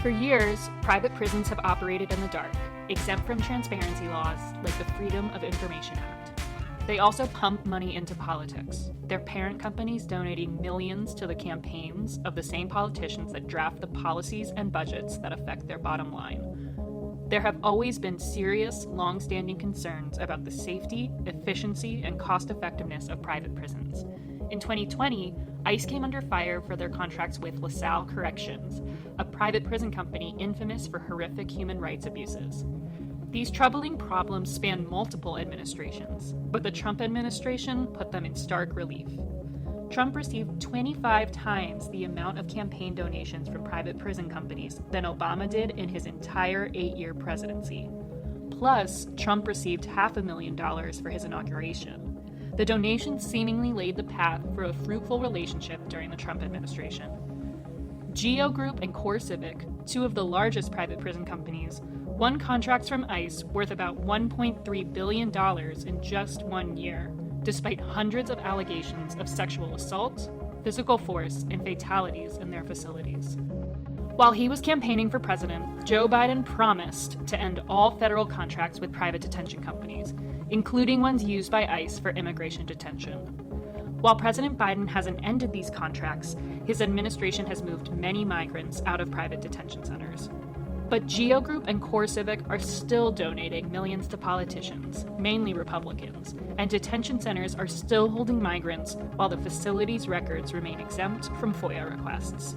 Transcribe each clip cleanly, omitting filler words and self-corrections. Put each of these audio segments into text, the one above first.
For years, private prisons have operated in the dark, exempt from transparency laws like the Freedom of Information Act. They also pump money into politics, their parent companies donating millions to the campaigns of the same politicians that draft the policies and budgets that affect their bottom line. There have always been serious, long-standing concerns about the safety, efficiency, and cost-effectiveness of private prisons. In 2020, ICE came under fire for their contracts with LaSalle Corrections, a private prison company infamous for horrific human rights abuses. These troubling problems span multiple administrations, but the Trump administration put them in stark relief. Trump received 25 times the amount of campaign donations from private prison companies than Obama did in his entire 8-year presidency. Plus, Trump received $500,000 for his inauguration. The donations seemingly laid the path for a fruitful relationship during the Trump administration. Geo Group and CoreCivic, two of the largest private prison companies, won contracts from ICE worth about $1.3 billion in just 1 year, despite hundreds of allegations of sexual assault, physical force, and fatalities in their facilities. While he was campaigning for president, Joe Biden promised to end all federal contracts with private detention companies, including ones used by ICE for immigration detention. While President Biden hasn't ended these contracts, his administration has moved many migrants out of private detention centers. But Geo Group and CoreCivic are still donating millions to politicians, mainly Republicans, and detention centers are still holding migrants while the facility's records remain exempt from FOIA requests.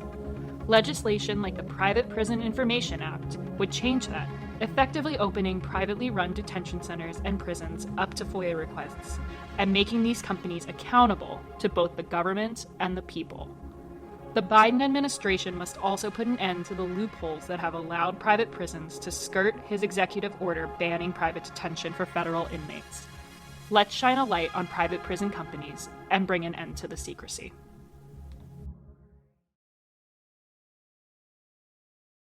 Legislation like the Private Prison Information Act would change that, effectively opening privately run detention centers and prisons up to FOIA requests, and making these companies accountable to both the government and the people. The Biden administration must also put an end to the loopholes that have allowed private prisons to skirt his executive order banning private detention for federal inmates. Let's shine a light on private prison companies and bring an end to the secrecy.